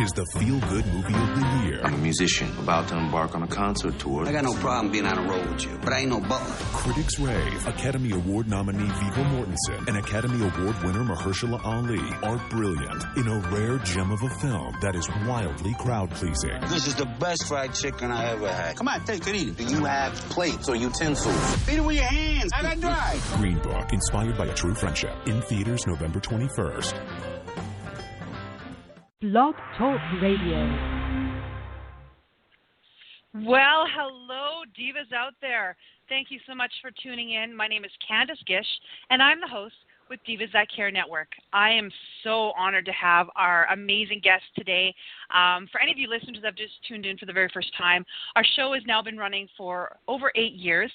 is the feel-good movie of the year. I'm a musician about to embark on a concert tour. I got no problem being on a road with you, but I ain't no butler. Critics rave. Academy Award nominee Viggo Mortensen and Academy Award winner Mahershala Ali are brilliant in a rare gem of a film that is wildly crowd-pleasing. This is the best fried chicken I ever had. Come on, take it, eat it. Do you have plates or utensils? Eat it with your hands. Have that dry. Green Book, inspired by a true friendship. In theaters November 21st. Blog Talk Radio. Well, hello, divas out there. Thank you so much for tuning in. My name is Candace Gish, and I'm the host with Divas That Care Network. I am so honored to have our amazing guest today. For any of you listeners that have just tuned in for the very first time, our show has now been running for over 8 years.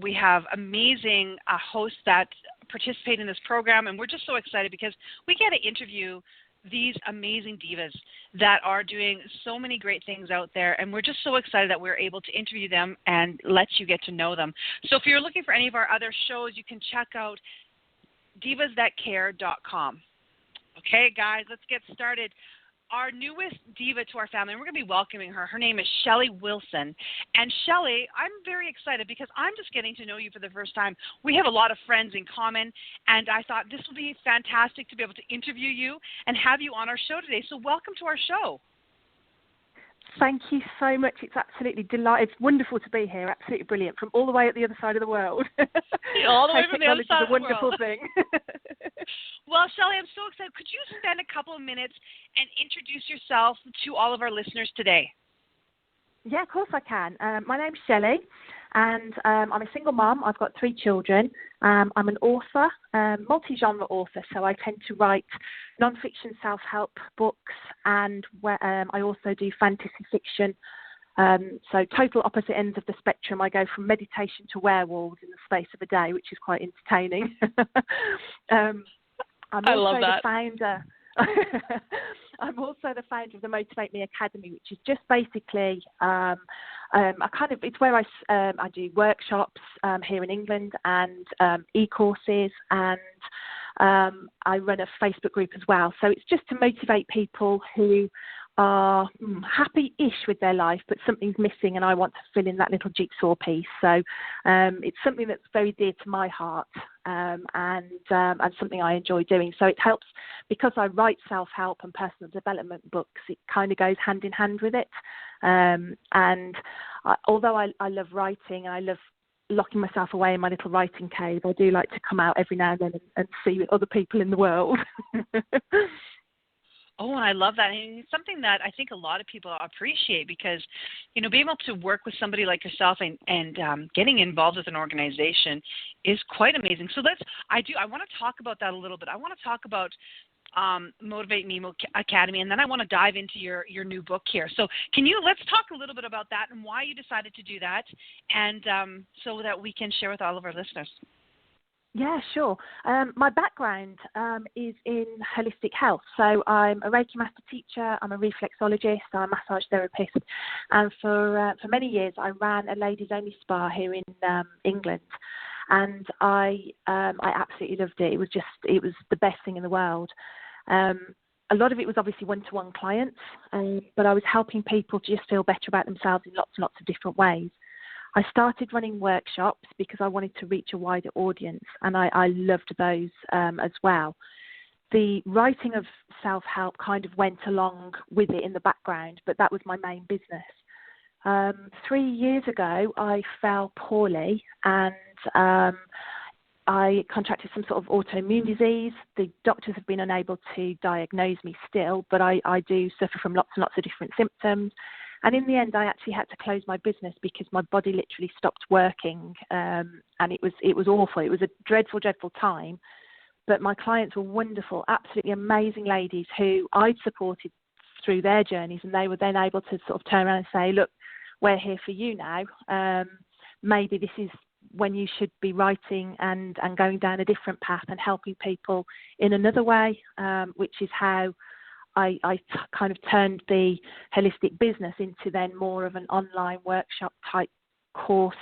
We have amazing hosts that participate in this program, and we're just so excited because we get to interview these amazing divas that are doing so many great things out there, and we're just so excited that we're able to interview them and let you get to know them. So if you're looking for any of our other shows, you can check out divasthatcare.com. Okay, guys, let's get started. Our newest diva to our family, and we're going to be welcoming her. Her name is Shelly Wilson. And Shelly, I'm very excited because I'm just getting to know you for the first time. We have a lot of friends in common, and I thought this will be fantastic to be able to interview you and have you on our show today. So welcome to our show. Thank you so much. It's absolutely delightful. It's wonderful to be here. Absolutely brilliant. From all the way at the other side of the world. All the way from the other side of the world. Technology is a wonderful thing. Well, Shelly, I'm so excited. Could you spend a couple of minutes and introduce yourself to all of our listeners today? Yeah, of course I can. My name's Shelly, and I'm a single mum. I've got 3 children. I'm an author, multi-genre author, so I tend to write non-fiction self-help books, and I also do fantasy fiction. So total opposite ends of the spectrum. I go from meditation to werewolves in the space of a day, which is quite entertaining. I love that. I'm also the founder of the Motivate Me Academy, which is just basically it's where I do workshops here in England and e-courses, and I run a Facebook group as well. So it's just to motivate people who are happy-ish with their life, but something's missing, and I want to fill in that little jigsaw piece. So it's something that's very dear to my heart, and something I enjoy doing. So it helps because I write self-help and personal development books. It kind of goes hand in hand with it. Although I love writing and I love locking myself away in my little writing cave, I do like to come out every now and then and see other people in the world. Oh, and I love that. And it's something that I think a lot of people appreciate because, being able to work with somebody like yourself and getting involved with an organization is quite amazing. So I want to talk about that a little bit. I want to talk about Motivate Me Academy, and then I want to dive into your new book here. So let's talk a little bit about that and why you decided to do that, and so that we can share with all of our listeners. Yeah, sure. My background is in holistic health. So I'm a Reiki master teacher, I'm a reflexologist, I'm a massage therapist. And for many years, I ran a ladies only spa here in England. And I absolutely loved it. It was the best thing in the world. A lot of it was obviously one-to-one clients, but I was helping people to just feel better about themselves in lots and lots of different ways. I started running workshops because I wanted to reach a wider audience, and I loved those as well. The writing of self-help kind of went along with it in the background, but that was my main business. 3 years ago, I fell poorly, and I contracted some sort of autoimmune disease. The doctors have been unable to diagnose me still, but I do suffer from lots and lots of different symptoms. And in the end, I actually had to close my business because my body literally stopped working, and it was awful. It was a dreadful, dreadful time. But my clients were wonderful, absolutely amazing ladies who I'd supported through their journeys, and they were then able to sort of turn around and say, look, we're here for you now. Maybe this is when you should be writing and going down a different path and helping people in another way, which is how I kind of turned the holistic business into then more of an online workshop type course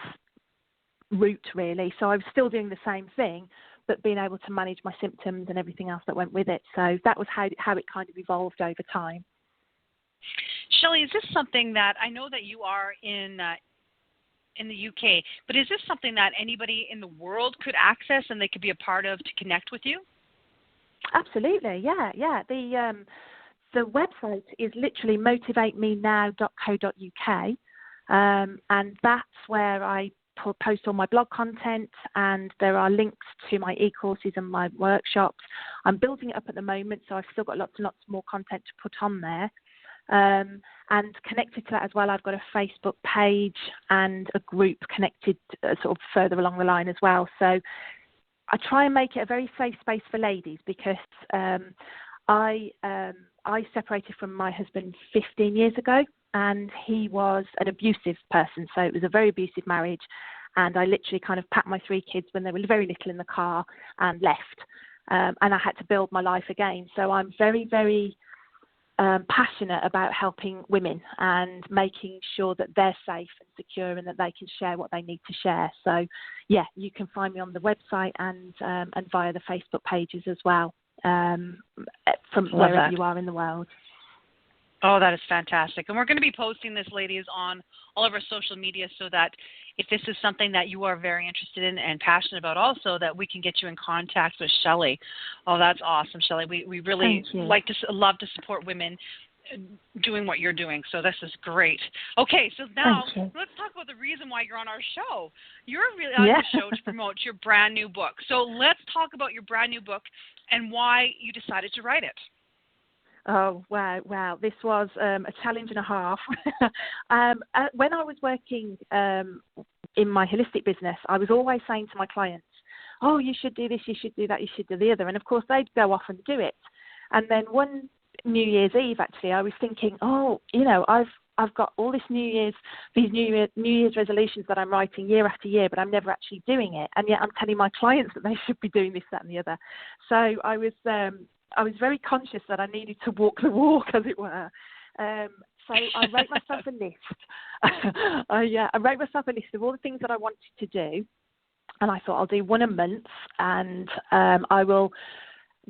route, really. So I was still doing the same thing, but being able to manage my symptoms and everything else that went with it. So that was how it kind of evolved over time. Shelley, is this something that I know that you are in the UK, but is this something that anybody in the world could access and they could be a part of to connect with you? Absolutely, yeah. The website is literally motivatenow.co.uk, and that's where I post all my blog content, and there are links to my e-courses and my workshops. I'm building it up at the moment, so I've still got lots and lots more content to put on there. And connected to that as well, I've got a Facebook page and a group connected sort of further along the line as well. So I try and make it a very safe space for ladies, because I separated from my husband 15 years ago, and he was an abusive person. So it was a very abusive marriage, and I literally kind of packed my 3 kids when they were very little in the car and left. And I had to build my life again. So I'm very, very passionate about helping women and making sure that they're safe and secure and that they can share what they need to share. So, yeah, you can find me on the website and via the Facebook pages as well, from wherever you are in the world. Oh, that is fantastic. And we're going to be posting this, ladies, on all of our social media, so that if this is something that you are very interested in and passionate about also, that we can get you in contact with Shelley. Oh, that's awesome, Shelley. We really love to support women doing what you're doing. So this is great. Okay, so now let's talk about the reason why you're on our show. You're really on the show to promote your brand new book. So let's talk about your brand new book and why you decided to write it. Oh, wow. This was a challenge and a half. When I was working in my holistic business, I was always saying to my clients, oh, you should do this, you should do that, you should do the other. And, of course, they'd go off and do it. And then one New Year's Eve, actually, I was thinking, I've got all these New Year's resolutions that I'm writing year after year, but I'm never actually doing it. And yet I'm telling my clients that they should be doing this, that, and the other. So I was very conscious that I needed to walk the walk, as it were. So I wrote myself a list. I wrote myself a list of all the things that I wanted to do. And I thought I'll do one a month, and I will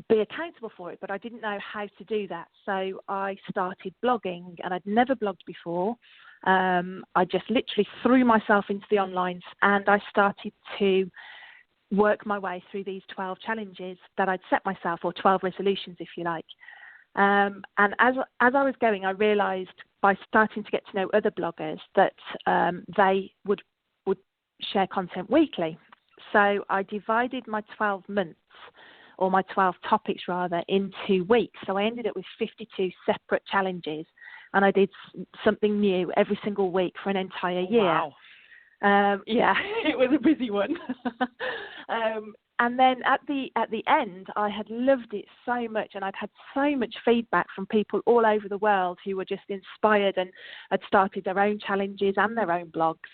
be accountable for it. But I didn't know how to do that. So I started blogging, and I'd never blogged before. I just literally threw myself into the online, and I started to work my way through these 12 challenges that I'd set myself, or 12 resolutions, if you like. And as I was going, I realised by starting to get to know other bloggers that they would share content weekly. So I divided my 12 months, or my 12 topics rather, into weeks. So I ended up with 52 separate challenges, and I did something new every single week for an entire year. Wow. It was a busy one. And then at the end, I had loved it so much, and I'd had so much feedback from people all over the world who were just inspired and had started their own challenges and their own blogs,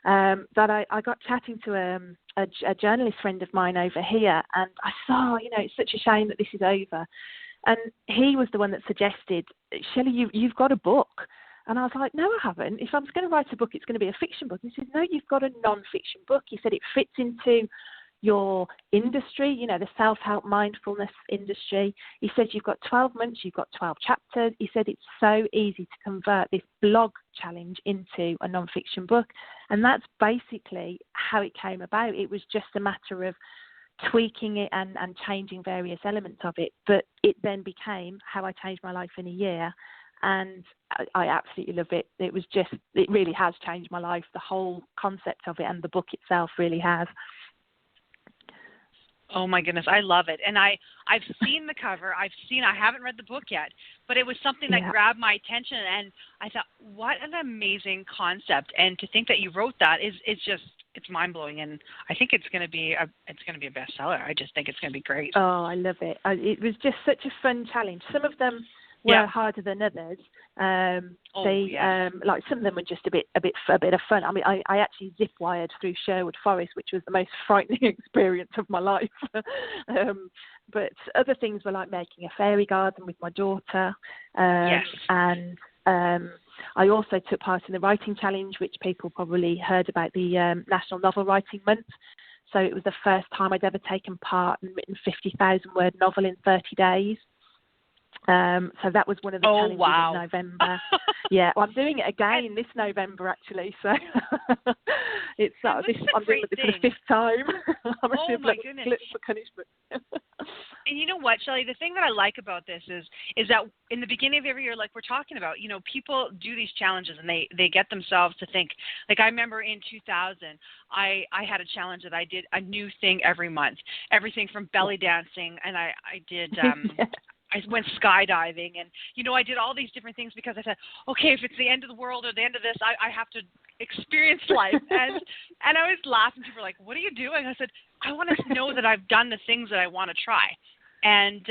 that I got chatting to a journalist friend of mine over here, and I saw, it's such a shame that this is over. And he was the one that suggested, Shelley, you've got a book. And I was like, no, I haven't. If I'm going to write a book, it's going to be a fiction book. He said, no, you've got a non-fiction book. He said it fits into your industry, the self-help mindfulness industry. He said, you've got 12 months, you've got 12 chapters. He said, it's so easy to convert this blog challenge into a non-fiction book. And that's basically how it came about. It was just a matter of tweaking it and changing various elements of it. But it then became how I changed my life in a year. And I absolutely love it. It really has changed my life. The whole concept of it and the book itself really has. Oh my goodness, I love it. And I've seen the cover. I haven't read the book yet, but it was something that grabbed my attention, and I thought, what an amazing concept. And to think that you wrote that it's mind-blowing, and I think it's going to be a bestseller. I just think it's going to be great. Oh, I love it. It was just such a fun challenge. Some of them were harder than others. Like some of them were just a bit of fun. I mean, I actually zip wired through Sherwood Forest, which was the most frightening experience of my life. But other things were like making a fairy garden with my daughter. And I also took part in the writing challenge, which people probably heard about, the National Novel Writing Month. So it was the first time I'd ever taken part and written 50,000 word novel in 30 days. So that was one of the challenges wow. of November. Yeah, well, I'm doing it again this November actually. So it's I'm doing it for the fifth time. I'm oh my goodness! For punishment. And you know what, Shelley? The thing that I like about this is that in the beginning of every year, like we're talking about, you know, people do these challenges and they get themselves to think. Like I remember in 2000, I had a challenge that I did a new thing every month, everything from belly dancing, and I did. I went skydiving, and you know, I did all these different things because I said, okay, if it's the end of the world or the end of this, I have to experience life. And I was laughing. People were like, "What are you doing?" I said, "I want to know that I've done the things that I want to try." And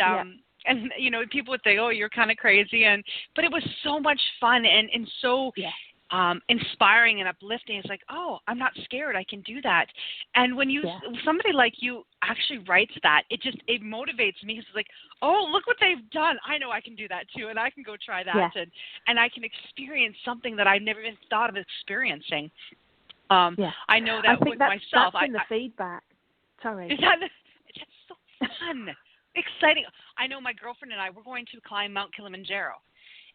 and you know, people would say, "Oh, you're kind of crazy," but it was so much fun and so. Inspiring and uplifting. It's like, oh, I'm not scared. I can do that. And when somebody like you actually writes that, it motivates me. It's like, oh, look what they've done. I know I can do that too, and I can go try that, and I can experience something that I've never even thought of experiencing. I know that with myself. That's in the feedback. Sorry. It's so fun, exciting. I know my girlfriend and I, we're going to climb Mount Kilimanjaro.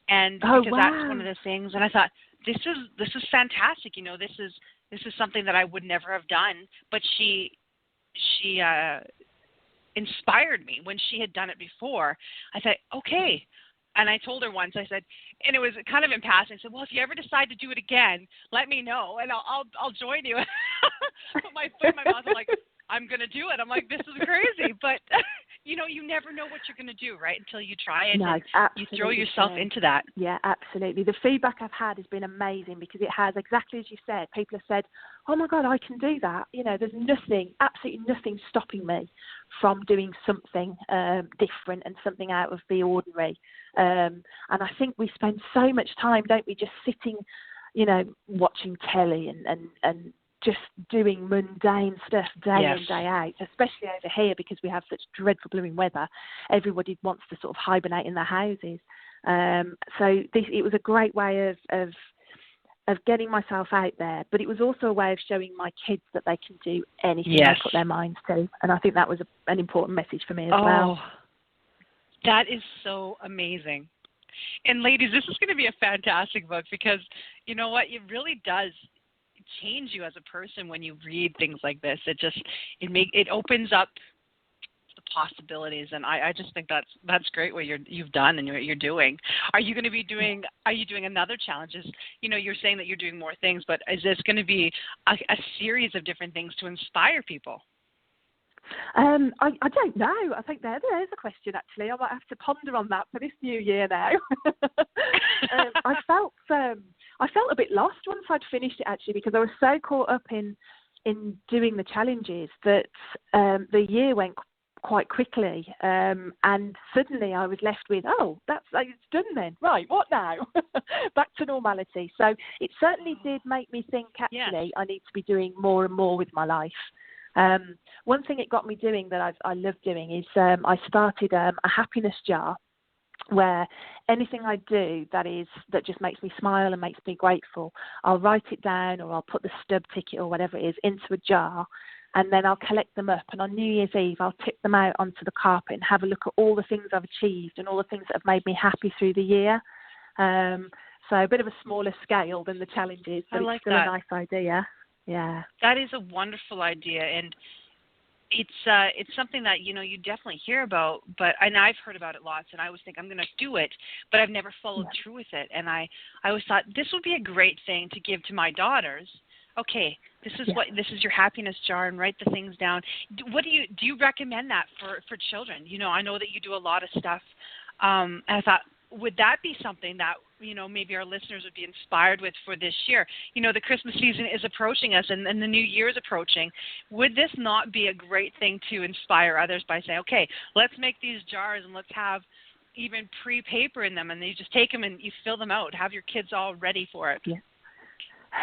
And because that's one of the things, and I thought this is fantastic. You know, this is something that I would never have done. But she inspired me when she had done it before. I said, okay, and I told her once. I said, and it was kind of in passing. I said, well, if you ever decide to do it again, let me know, and I'll join you. Put my foot in my mouth. I'm like, I'm gonna do it. I'm like, this is crazy, but. You know, you never know what you're going to do, right, until you try it and you throw yourself into that. Yeah, absolutely. The feedback I've had has been amazing because it has, exactly as you said, people have said, oh, my God, I can do that. You know, there's absolutely nothing stopping me from doing something different and something out of the ordinary. And I think we spend so much time, don't we, just sitting, you know, watching telly and just doing mundane stuff day in, day out, especially over here because we have such dreadful blooming weather. Everybody wants to sort of hibernate in their houses. So it was a great way of getting myself out there, but it was also a way of showing my kids that they can do anything they put their minds to. And I think that was an important message for me as well. That is so amazing. And ladies, this is going to be a fantastic book because you know what? It really does change you as a person when you read things like this. It opens up the possibilities, and I just think that's great what you've done and you're doing. Are you doing another challenges? You know, you're saying that you're doing more things, but is this going to be a series of different things to inspire people? I don't know. I think there's a question actually. I might have to ponder on that for this new year now. I felt a bit lost once I'd finished it actually because I was so caught up in doing the challenges that the year went quite quickly, and suddenly I was left with, it's done then. Right, what now? Back to normality. So it certainly did make me think actually I need to be doing more and more with my life. One thing it got me doing that I love doing is I started a happiness jar where anything I do that just makes me smile and makes me grateful, I'll write it down or I'll put the stub ticket or whatever it is into a jar, and then I'll collect them up, and on New Year's Eve I'll tip them out onto the carpet and have a look at all the things I've achieved and all the things that have made me happy through the year. So a bit of a smaller scale than the challenges, but it's still a nice idea. Yeah, that is a wonderful idea, and it's something that you definitely hear about. And I've heard about it lots, and I always think I'm going to do it, but I've never followed through with it. And I always thought this would be a great thing to give to my daughters. Okay, this is your happiness jar, and write the things down. Do you recommend that for children? You know, I know that you do a lot of stuff, and I thought, would that be something that maybe our listeners would be inspired with for this year? You know, the Christmas season is approaching us, and the New Year is approaching. Would this not be a great thing to inspire others by saying, okay, let's make these jars and let's have even pre-paper in them, and you just take them and you fill them out, have your kids all ready for it?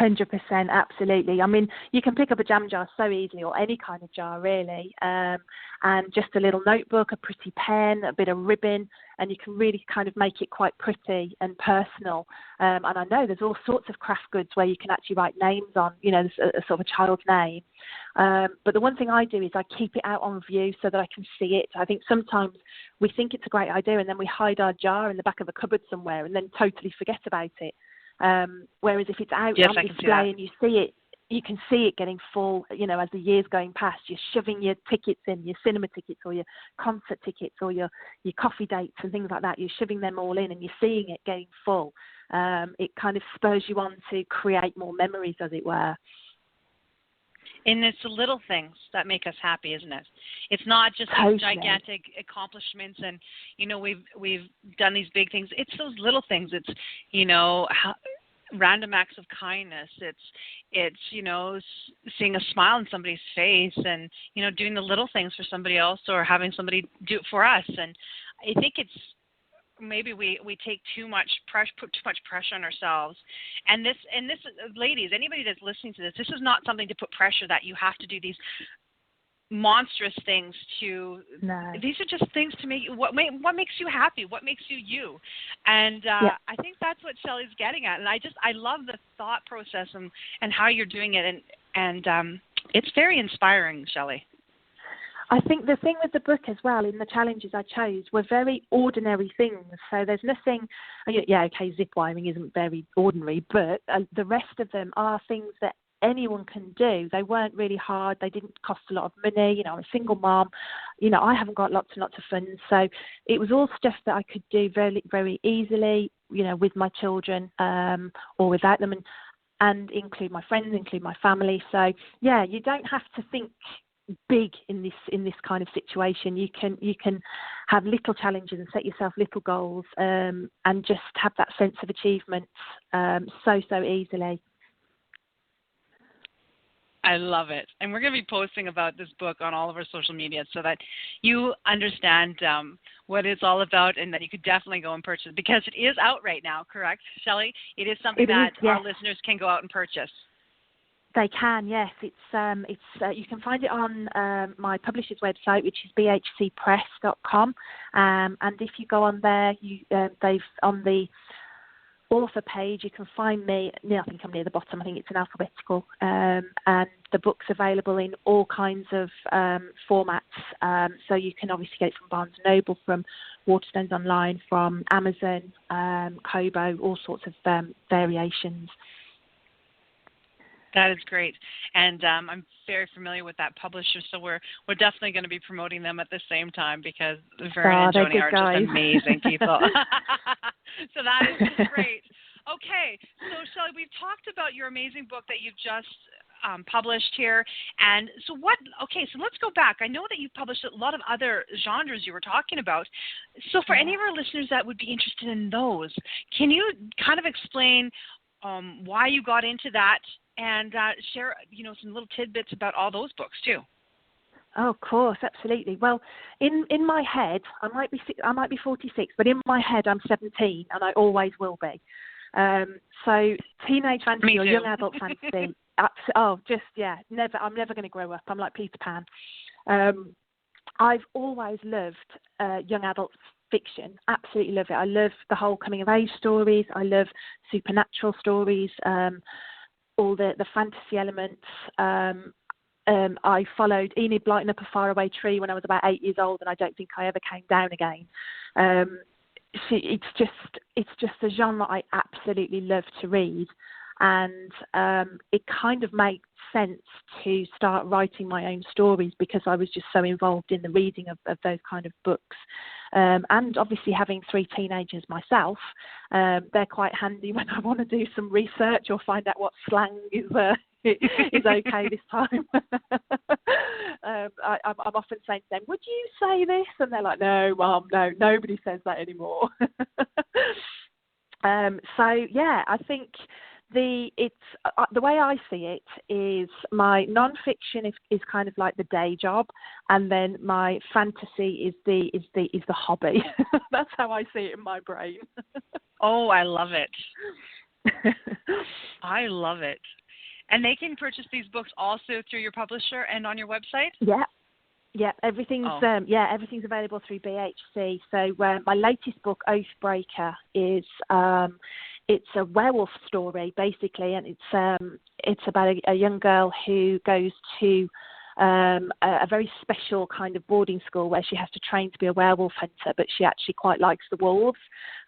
100%, absolutely. I mean, you can pick up a jam jar so easily, or any kind of jar really, and just a little notebook, a pretty pen, a bit of ribbon, and you can really kind of make it quite pretty and personal. And I know there's all sorts of craft goods where you can actually write names on, you know, a sort of a child's name. But the one thing I do is I keep it out on view so that I can see it. I think sometimes we think it's a great idea and then we hide our jar in the back of a cupboard somewhere and then totally forget about it. Whereas if it's out on display and you see it, you can see it getting full, you know, as the years going past. You're shoving your tickets in, your cinema tickets or your concert tickets or your coffee dates and things like that. You're shoving them all in and you're seeing it getting full. It kind of spurs you on to create more memories, as it were. And it's the little things that make us happy, isn't it? It's not just these gigantic accomplishments and, you know, we've done these big things. It's those little things. It's, you know, random acts of kindness. It's you know, seeing a smile on somebody's face and, you know, doing the little things for somebody else or having somebody do it for us. And I think it's maybe we take too much pressure, put too much pressure on ourselves. And this, ladies, anybody that's listening to this is not something to put pressure that you have to do these monstrous things to. No. These are just things to make what makes you happy, what makes you you. And I think that's what Shelley's getting at. And I love the thought process and how you're doing it. And it's very inspiring, Shelley. I think the thing with the book as well, in the challenges I chose, were very ordinary things. So there's nothing, okay, zip wiring isn't very ordinary, but the rest of them are things that anyone can do. They weren't really hard. They didn't cost a lot of money. You know, I'm a single mom. You know, I haven't got lots and lots of funds. So it was all stuff that I could do very, very easily, you know, with my children or without them, and include my friends, include my family. So, yeah, you don't have to think big in this kind of situation. You can have little challenges and set yourself little goals and just have that sense of achievement so easily. I love it. And we're going to be posting about this book on all of our social media so that you understand what it's all about and that you could definitely go and purchase, because it is out right now, correct, Shelley? It is something that our listeners can go out and purchase. They can, yes. It's you can find it on my publisher's website, which is bhcpress.com. And if you go on there, they've on the author page, you can find me. I think I'm near the bottom. I think it's in alphabetical. And the book's available in all kinds of formats. So you can obviously get it from Barnes & Noble, from Waterstones Online, from Amazon, Kobo, all sorts of variations. That is great, and I'm very familiar with that publisher, so we're definitely going to be promoting them at the same time, because Vernon and Joni are just amazing people. So that is great. Okay, so Shelley, we've talked about your amazing book that you've just published here, and so let's go back. I know that you've published a lot of other genres you were talking about. So for any of our listeners that would be interested in those, can you kind of explain why you got into that? And share, you know, some little tidbits about all those books too. Oh, of course, absolutely. Well, in my head, I might be 46, but in my head, I'm 17, and I always will be. So teenage fantasy or young adult fantasy. Never. I'm never going to grow up. I'm like Peter Pan. I've always loved young adult fiction. Absolutely love it. I love the whole coming of age stories. I love supernatural stories. All the fantasy elements. I followed Enid Blyton up a faraway tree when I was about 8 years old, and I don't think I ever came down again. It's just a genre I absolutely love to read, and it kind of made sense to start writing my own stories because I was just so involved in the reading of those kind of books. And obviously having 3 teenagers myself, they're quite handy when I want to do some research or find out what slang is okay this time. I'm often saying to them, would you say this? And they're like, no, Mum, no, nobody says that anymore. I think the way I see it is my non-fiction is kind of like the day job, and then my fantasy is the hobby. That's how I see it in my brain. Oh, I love it. I love it. And they can purchase these books also through your publisher and on your website? Yeah, everything's everything's available through BHC. So my latest book, Oathbreaker, is it's a werewolf story basically, and it's about a young girl who goes to a very special kind of boarding school where she has to train to be a werewolf hunter, but she actually quite likes the wolves.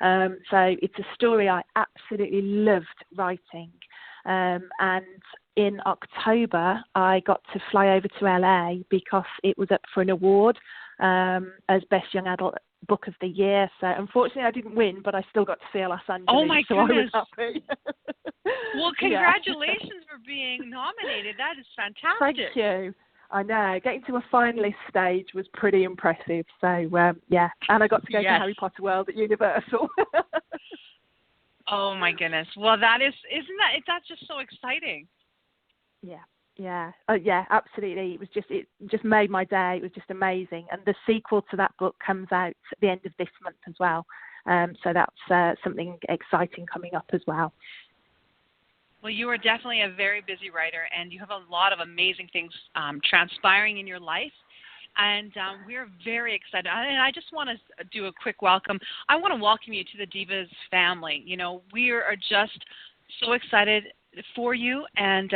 So it's a story I absolutely loved writing. And in October, I got to fly over to LA because it was up for an award as Best Young Adult Book of the Year. So unfortunately, I didn't win, but I still got to see Los Angeles. Oh my goodness! So I was happy. Well, congratulations for being nominated. That is fantastic. Thank you. I know. Getting to a finalist stage was pretty impressive. So and I got to go to Harry Potter World at Universal. Oh my goodness! Well, that's just so exciting. Yeah, absolutely. It just made my day. It was just amazing. And the sequel to that book comes out at the end of this month as well. So that's something exciting coming up as well. Well, you are definitely a very busy writer, and you have a lot of amazing things transpiring in your life. And we're very excited. And I just want to do a quick welcome. I want to welcome you to the Divas family. You know, we are just so excited for you, and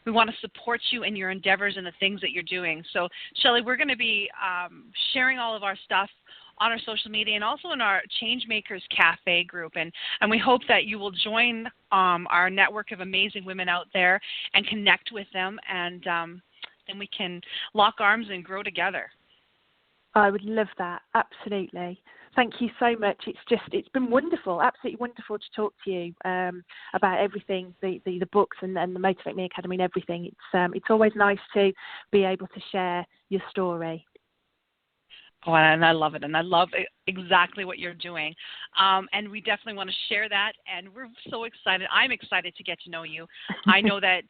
we want to support you in your endeavors and the things that you're doing. So, Shelley, we're going to be sharing all of our stuff on our social media and also in our Changemakers Cafe group. And we hope that you will join our network of amazing women out there and connect with them, and then we can lock arms and grow together. I would love that. Absolutely. Thank you so much. It's been wonderful, absolutely wonderful to talk to you about everything, the books and the Motivate Me Academy and everything. It's always nice to be able to share your story. Oh, and I love it, and I love exactly what you're doing. And we definitely want to share that, and we're so excited. I'm excited to get to know you. I know that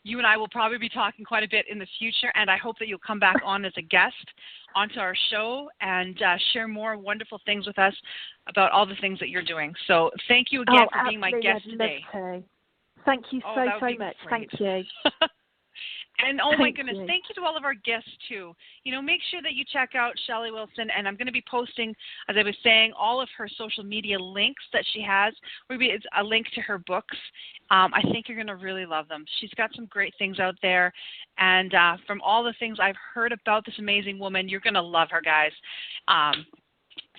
you and I will probably be talking quite a bit in the future, and I hope that you'll come back on as a guest onto our show and share more wonderful things with us about all the things that you're doing. So thank you again for being my guest today. Thank you so much. Great. Thank you. And oh my goodness, thank you to all of our guests too. You know, make sure that you check out Shelley Wilson, and I'm going to be posting, as I was saying, all of her social media links that she has. It's a link to her books. I think you're going to really love them. She's got some great things out there, and from all the things I've heard about this amazing woman, you're going to love her, guys.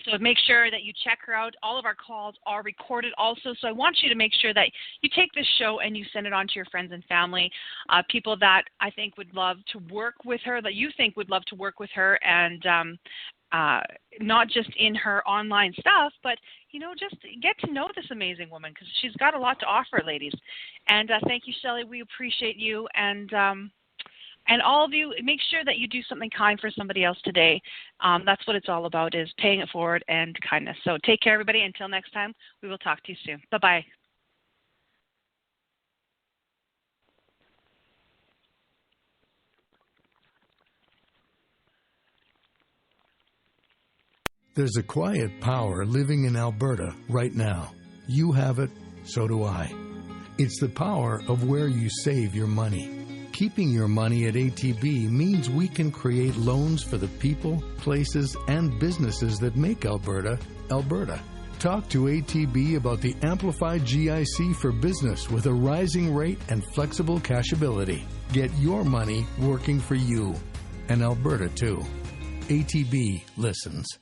So make sure that you check her out. All of our calls are recorded also. So I want you to make sure that you take this show and you send it on to your friends and family, people that I think would love to work with her, that you think would love to work with her, and not just in her online stuff, but, you know, just get to know this amazing woman because she's got a lot to offer, ladies. And thank you, Shelley. We appreciate you. And all of you, make sure that you do something kind for somebody else today. That's what it's all about, is paying it forward and kindness. So take care, everybody. Until next time, we will talk to you soon. Bye-bye. There's a quiet power living in Alberta right now. You have it, so do I. It's the power of where you save your money. Keeping your money at ATB means we can create loans for the people, places, and businesses that make Alberta, Alberta. Talk to ATB about the Amplified GIC for business with a rising rate and flexible cashability. Get your money working for you. And Alberta, too. ATB listens.